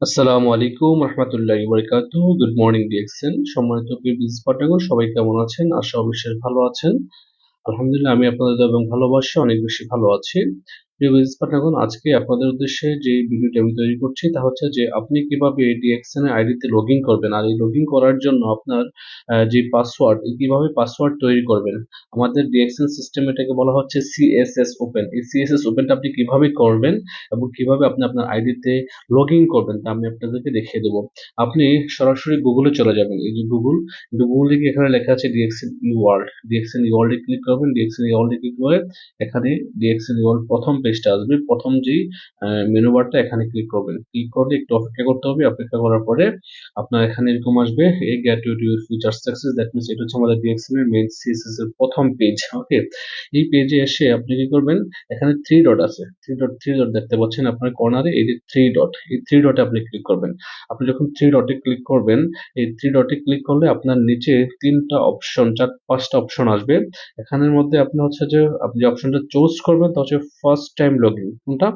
আসসালামু আলাইকুম রহমতুল্লাহি বারাকাতুহু। Good morning DXN. সম্মানিত প্রিয় বিজনেস পার্টনারগণ, সবাই কেমন আছেন? আশা অবশ্যই ভালো আছেন। আলহামদুলিল্লাহ, আমি আপনাদের দোয়া এবং ভালোবাসা অনেক বেশি ভালো আছি। প্রিয় বিজনেস পার্টনারগণ, আজকে আপনাদের উদ্দেশ্যে যে ভিডিওটি আমি তৈরি করছি তা হচ্ছে যে আপনি কিভাবে ডিএক্সএন এর আইডিতে লগ ইন করবেন, আর এই লগ ইন করার জন্য আপনার যে পাসওয়ার্ড, কিভাবে পাসওয়ার্ড তৈরি করবেন। আমাদের ডিএক্সএন সিস্টেম এটাকে বলা হচ্ছে সিএসএস ওপেন। এই সিএসএস ওপেনটা আপনি কিভাবে করবেন এবং কিভাবে আপনি আপনার আইডিতে লগ ইন করবেন তা আমি আপনাদেরকে দেখিয়ে দেবো। আপনি সরাসরি গুগলে চলে যাবেন। এই যে গুগলে গিয়ে এখানে লেখা আছে ডিএক্সএন ই ওয়ার্ল্ড। ডিএক্সএন ই ওয়ার্ল্ডে ক্লিক করবেন। ডিএক্সএন ই ওয়ার্ল্ডে ক্লিক করে এখানে ডিএক্সএন ই ওয়ার্ল্ড প্রথম পেজটা আসবে। প্রথম যেই মেনু বারটা, এখানে ক্লিক করবেন। ক্লিক করলে একটু অপেক্ষা করতে হবে। অপেক্ষা করার পরে আপনার এখানে এরকম আসবে, এই get you to your future success. That means এটা হচ্ছে আমাদের ডিএক্সএন এর মেইন সিএসএস এর প্রথম পেজ। ওকে, এই পেজে এসে আপনি কি করবেন, এখানে থ্রি ডট আছে, থ্রি ডট দেখতে পাচ্ছেন আপনার কর্নারে, এই যে থ্রি ডট, এই থ্রি ডটে আপনি ক্লিক করবেন। আপনি যখন থ্রি ডটে ক্লিক করবেন, এই থ্রি ডটে ক্লিক করলে আপনার নিচে তিনটা অপশন, পাঁচটা অপশন আসবে। এখানের মধ্যে আপনি হচ্ছে যে আপনি যে অপশনটা চুজ করবেন তা হচ্ছে ফার্স্ট টাইম লগইন। কোনটা?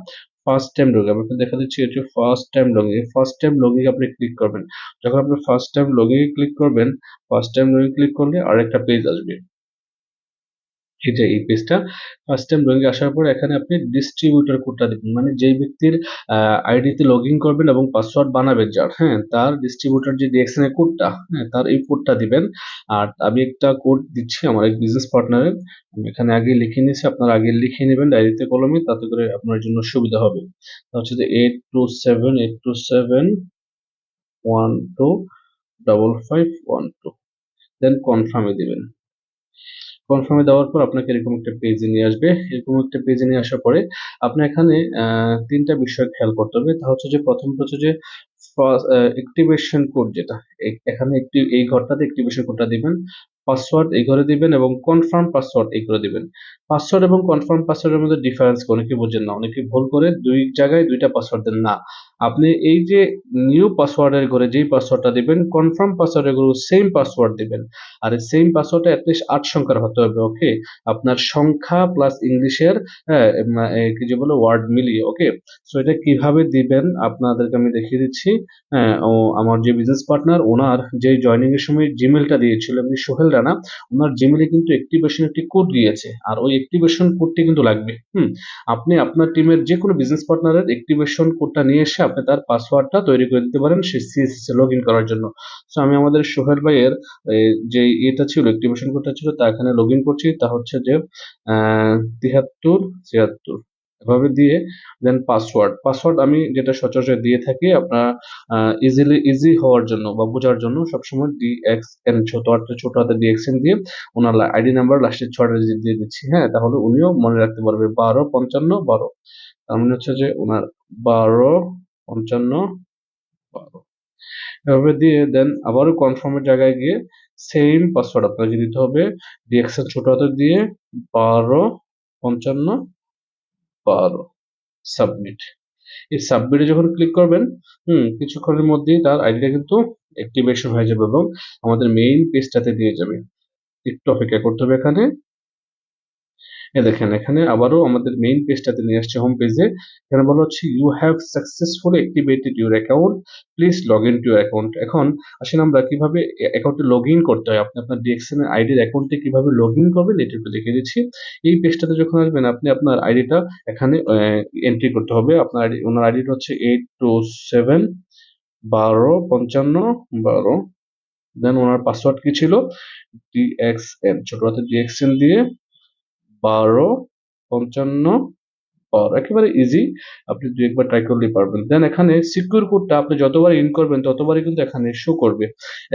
First time login. আমি আপনাকে দেখা দিচ্ছি, এটা first time login. First time login আপনি ক্লিক করবেন। যখন আপনি ফার্স্ট টাইম লগইন ক্লিক করবেন, ফার্স্ট টাইম লগইন ক্লিক করলে আরেকটা পেজ আসবে। এই যে এই পেজটা, ফার্স্ট টাইম লগইন আসার পর এখানে আপনি ডিস্ট্রিবিউটর কোডটা দিবেন, মানে যেই ব্যক্তির আইডিতে লগ ইন করবেন এবং পাসওয়ার্ড বানাবেন যার, হ্যাঁ, তার ডিস্ট্রিবিউটর যে ডিএক্সএন এর কোডটা, হ্যাঁ, তার এই কোডটা দিবেন। আর আমি একটা কোড দিচ্ছি আমার এক বিজনেস পার্টনারের, আমি এখানে আগে লিখে নিয়েছি, আপনারা আগে লিখে নেবেন ডায়েরিতে কলমে, তাতে করে আপনার জন্য সুবিধা হবে। তা হচ্ছে যে 827827125512, দেন কনফার্মে দিবেন। কনফার্মে দেওয়ার পর আপনাকে এরকম একটা পেজে নিয়ে আসবে। এরকম একটা পেজে নিয়ে আসার পরে আপনার এখানে তিনটা বিষয় খেয়াল করতে হবে। তা হচ্ছে যে প্রথমত হচ্ছে যে অ্যাক্টিভেশন কোড, যেটা এখানে একটি এই ঘরটাতে অ্যাক্টিভেশন কোডটা দিবেন। পাসওয়ার্ড এই ঘরে দিবেন এবং কনফার্ম পাসওয়ার্ড এই করে দিবেন। পাসওয়ার্ড এবং কনফার্ম পাসওয়ার্ডের মধ্যে ডিফারেন্স অনেকে বোঝেন না, অনেকে ভুল করে দুই জায়গায় দুইটা পাসওয়ার্ড দেন না। আপনি এই যে নিউ পাসওয়ার্ডের ঘরে যেই পাসওয়ার্ডটা দিবেন, কনফার্ম পাসওয়ার্ডের ঘরে সেম পাসওয়ার্ড দিবেন। আর এই সেম পাসওয়ার্ডটা অ্যাটলিস্ট 8 সংখ্যার হতে হবে। ওকে, আপনার সংখ্যা প্লাস ইংলিশের, হ্যাঁ, কি যে বলে ওয়ার্ড মিলিয়ে। ওকে, সো এটা কিভাবে দিবেন আপনাদেরকে আমি দেখিয়ে দিচ্ছি। হ্যাঁ, ও আমার যে বিজনেস পার্টনার, ওনার যে জয়নিং এর সময় জিমেলটা দিয়েছিল, এমনি সোহেল রানা, ওনার জিমেলে কিন্তু অ্যাক্টিভেশন একটি কোড গিয়েছে, আর ওই অ্যাক্টিভেশন কোডটি কিন্তু লাগবে। আপনি আপনার টিমের যে কোনো বিজনেস পার্টনারের অ্যাক্টিভেশন কোডটা নিয়ে এসে আপনি তার পাসওয়ার্ডটা তৈরি করে দিতে পারেন সেই সিএসএস এ লগ ইন করার জন্য। সো আমি আমাদের সোহেল ভাইয়ের যে এটা ছিল, অ্যাক্টিভেশন কোডটা ছিল, তা এখানে লগ ইন করছি। তা হচ্ছে যে 73 76 এভাবে দিয়ে দেন পাসওয়ার্ড আমি যেটা সচরাচর দিয়ে থাকি, আপনার ইজি হওয়ার জন্য বা বোঝার জন্য সবসময় ডিএক্সএন, ছোট হাতে ডিএক্সএন দিয়ে ওনার আইডি নাম্বার লাস্টের 6টা ডিজিট দিয়ে দিচ্ছি। হ্যাঁ, তাহলে উনিও মনে রাখতে পারবে 125512। তার মানে হচ্ছে যে ওনার 125512 এভাবে দিয়ে দেন আবারও কনফার্মের জায়গায় গিয়ে সেম পাসওয়ার্ড আপনাকে দিতে হবে। ডিএক্সএল ছোট হাতের দিয়ে 125512, সাবমিট। এই সাবমিটে যখন ক্লিক করবেন, কিছুক্ষণের মধ্যেই তার আইডিটা কিন্তু অ্যাক্টিভেশন হয়ে যাবে এবং আমাদের মেইন পেজটাতে দিয়ে যাবে। একটু অপেক্ষা করতে হবে এখানে। দেখেন এখানে আবারও আমাদের মেইন পেজটাতে নিয়ে আসছে, হোম পেজে। এখানে বলা হচ্ছে you have successfully activated your account, please log in to your account. এখন আসেন আমরা কিভাবে অ্যাকাউন্টে লগ ইন করতে হয়, আপনি আপনার ডিএক্সএন এর আইডির অ্যাকাউন্টে কিভাবে লগ ইন করবেন এটা একটু দেখিয়ে দিচ্ছি। এই পেজটাতে যখন আসবেন, আপনি আপনার আইডিটা এখানে এন্ট্রি করতে হবে। আপনার আইডি, ওনার আইডিটা হচ্ছে 82712512। দেন ওনার পাসওয়ার্ড কি ছিল? ডিএক্সএন, ছোট হাতে ডিএক্সএন দিয়ে 125512, একেবারে ইজি। আপনি দুই একবার ট্রাই করলেই পারবেন। দেন এখানে সিকিউর কোডটা আপনি যতবার ইন করবেন ততবারই কিন্তু এখানে শো করবে।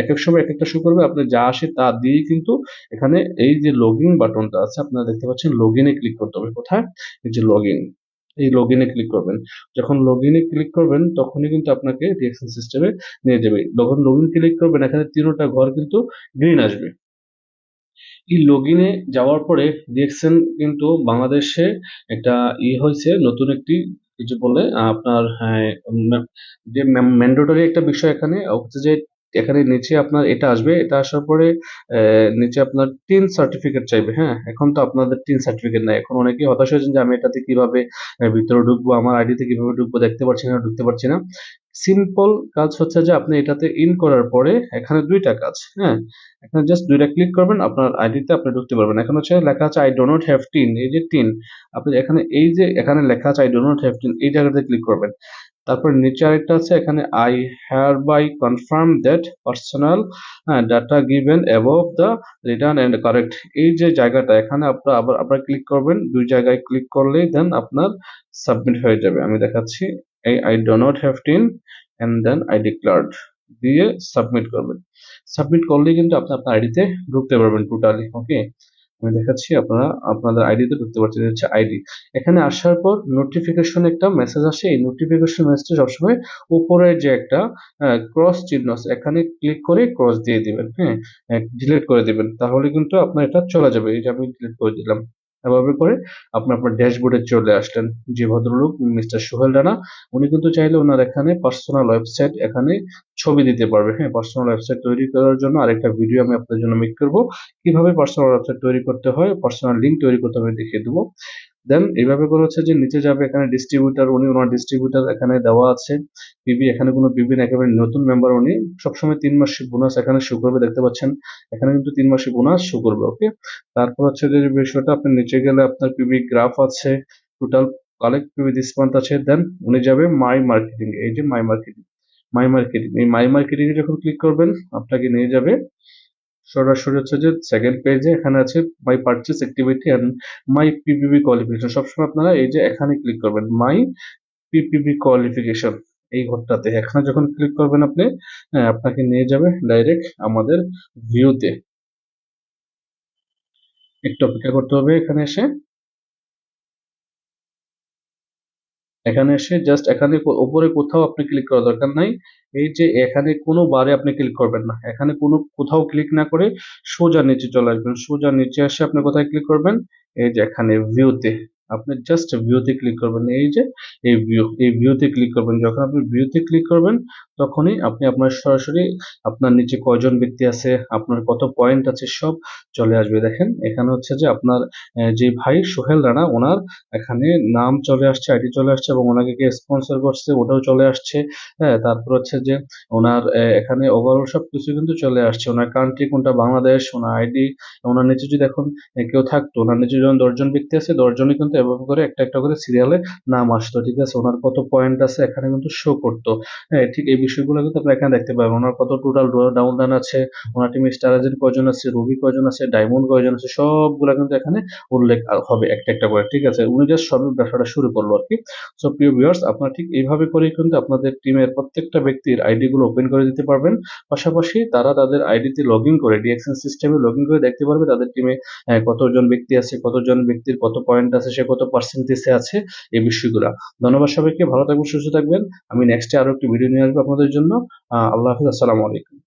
এক এক সময় এক একটা শো করবে। আপনি যা আসে তা দিয়েই কিন্তু এখানে এই যে লগ ইন বাটনটা আছে, আপনারা দেখতে পাচ্ছেন, লগ ইনে ক্লিক করতে হবে। কোথায়? এই যে লগ ইন, এই লগ ইনে ক্লিক করবেন। যখন লগ ইনে ক্লিক করবেন তখনই কিন্তু আপনাকে ডিএক্সএন সিস্টেমে নিয়ে যাবে। যখন লগ ইন ক্লিক করবেন, এখানে তিনটা ঘর কিন্তু গ্রিন আসবে। এই লগইনে যাওয়ার পরে ডিএক্সএন কিন্তু বাংলাদেশে একটা হয়েছে, নতুন একটি কিছু বলে আপনার, হ্যাঁ, যে ম্যান্ডেটরি একটা বিষয় এখানে হচ্ছে যে এখানে নিচে আপনার এটা আসবে। এটা আসার পরে নিচে আপনার টিন সার্টিফিকেট চাইবে। হ্যাঁ, এখন তো আপনাদের টিন সার্টিফিকেট নাই। এখন অনেকেই হতাশ হয়েছেন যে আমি এটাতে কিভাবে ভিতরে ঢুকবো, আমার আইডিতে কিভাবে ঢুকবো, দেখতে পাচ্ছি না, ঢুকতে পারছি না। সিম্পল কাজ হচ্ছে যে আপনি এটাতে ইন করার পরে এখানে দুইটা কাজ, হ্যাঁ, এখানে জাস্ট দুইটা ক্লিক করবেন, আপনার আইডিতে আপনি ঢুকতে পারবেন। এখন হচ্ছে লেখা আছে I do not have TIN, এই যে টিন, আপনি এখানে এই যে এখানে লেখা আছে I do not have TIN, এই জায়গাতে ক্লিক করবেন। তারপর নিচে আরেকটা আছে, এখানে I hereby confirm that personal data given above the written and correct, এই যে জায়গাটা এখানে আপনার আবার ক্লিক করবেন, দুই জায়গায় ক্লিক করলেই দেন আপনার সাবমিট হয়ে যাবে। আমি দেখাচ্ছি, এই I do not have TIN and then I declared দিয়ে সাবমিট করবেন। সাবমিট করলেই কিন্তু আপনি আপনার আইডিতে ঢুকতে পারবেন টোটালি। ওকে, আমি দেখাচ্ছি, আপনারা আপনাদের আইডিতে ঢুকতে পারছেন, হচ্ছে আইডি। এখানে আসার পর নোটিফিকেশন একটা মেসেজ আসে, এই নোটিফিকেশন মেসেজটা সবসময় উপরে যে একটা ক্রস চিহ্ন আছে এখানে ক্লিক করে ক্রস দিয়ে দিবেন, হ্যাঁ, ডিলিট করে দিবেন, তাহলে কিন্তু আপনার এটা চলে যাবে। এই যে আমি ডিলিট করে দিলাম, এভাবে করে আপনি আপনার ড্যাশবোর্ডে চলে আসলেন। যে ভদ্রলোক মিস্টার সোহেল রানা, উনি কিন্তু চাইলে ওনার এখানে পার্সোনাল ওয়েবসাইট এখানে ছবি দিতে পারবে, হ্যাঁ, পার্সোনাল ওয়েবসাইট তৈরি করার জন্য আরেকটা ভিডিও আমি আপনাদের জন্য মেক করব, কিভাবে পার্সোনাল ওয়েবসাইট তৈরি করতে হয়, পার্সোনাল লিঙ্ক তৈরি করতে হবে দেখিয়ে দেবো। দেন এইভাবে করে হচ্ছে যে নিচে যাবে, এখানে ডিস্ট্রিবিউটার, উনি ওনার ডিস্ট্রিবিউটার এখানে দেওয়া আছে। পিবি, এখানে কোনো পিবি না, একেবারে নতুন মেম্বার উনি, সবসময় 3 মাসের বোনাস এখানে শো করবে, দেখতে পাচ্ছেন এখানে কিন্তু 3 মাসের বোনাস শো করবে। ওকে, তারপর হচ্ছে যে বিষয়টা, আপনি নিচে গেলে আপনার পিবি গ্রাফ আছে, total collect PB this month আছে। দেন উনি যাবে মাই মার্কেটিং, এই যে মাই মার্কেটিং, এই মাই মার্কেটিং এ যখন ক্লিক করবেন আপনাকে নিয়ে যাবে সরাসরি হচ্ছে যে সেকেন্ড পেজে, এখানে আছে my purchase activity and my PPB qualification. সবসময় আপনারা এই যে এখানে ক্লিক করবেন, মাই পিপিবি কোয়ালিফিকেশন, এই ঘরটাতে এখানে যখন ক্লিক করবেন আপনি, হ্যাঁ, আপনাকে নিয়ে যাবে ডাইরেক্ট আমাদের ভিউতে। একটু অপেক্ষা করতে হবে। এখানে এসে জাস্ট এখানে উপরে কোথাও আপনি ক্লিক করার দরকার নাই। এই যে এখানে কোনো বারে আপনি ক্লিক করবেন না, এখানে কোনো কোথাও ক্লিক না করে সোজা নিচে চলে আসবেন। সোজা নিচে আসে আপনি কোথায় ক্লিক করবেন, এই যে এখানে ভিউতে, আপনি জাস্ট ভিউতে ক্লিক করবেন। এই যে এই ভিউতে ক্লিক করবেন। যখন আপনি ভিউতে ক্লিক করবেন তখনই আপনি আপনার সরাসরি আপনার নিচে কয়জন ব্যক্তি আছে, আপনার কত পয়েন্ট আছে, সব চলে আসবে। দেখেন এখানে হচ্ছে যে আপনার যে ভাই সোহেল রানা, ওনার এখানে নাম চলে আসছে, আইডি চলে আসছে, এবং ওনাকে কে স্পন্সর করছে ওটাও চলে আসছে। হ্যাঁ, তারপর হচ্ছে যে ওনার এখানে ওভারঅল সবকিছু কিন্তু চলে আসছে। ওনার কান্ট্রি কোনটা, বাংলাদেশ, ওনার আইডি, ওনার নিচে যদি এখন কেউ থাকতো, ওনার নিচে যখন 10 জন ব্যক্তি আছে, 10 জনই কিন্তু এভাবে করে একটা একটা করে সিরিয়ালে নাম আসতো, ঠিক আছে, ওনার কত পয়েন্ট আছে এখানে কিন্তু শো করতো। হ্যাঁ, ঠিক এই বিষয়গুলো কিন্তু আপনি এখানে দেখতে পাবেন। ওনার কত টোটাল ডাউনলাইন আছে, ওনার টিমে স্টার এজেন্ট কয়জন আছে, রবি কয়জন আছে, ডায়মন্ড কয়জন আছে, সবগুলা কিন্তু এখানে উল্লেখ হবে একটা একটা করে, ঠিক আছে। উনি জাস্ট সবে ব্যবসাটা শুরু করলো আর কি। সো প্রিয় ভিউয়ার্স, আপনারা ঠিক এইভাবে করেই কিন্তু আপনাদের টিমের প্রত্যেকটা ব্যক্তির আইডি গুলো ওপেন করে দিতে পারবেন। পাশাপাশি তারা তাদের আইডিতে লগ ইন করে ডিএক্সএন সিস্টেমে লগ ইন করে দেখতে পারবে তাদের টিমে কতজন ব্যক্তি আছে, কতজন ব্যক্তির কত পয়েন্ট আছে, সে কত পার্সেন্টেজে আছে, এই বিষয়গুলা। ধন্যবাদ সবাইকে, ভালো থাকবেন, সুস্থ থাকবেন। আমি নেক্সটে আরো একটি ভিডিও নিয়ে আসবো আপনাদের জন্য। আল্লাহ হাফিজ, আসসালামু আলাইকুম।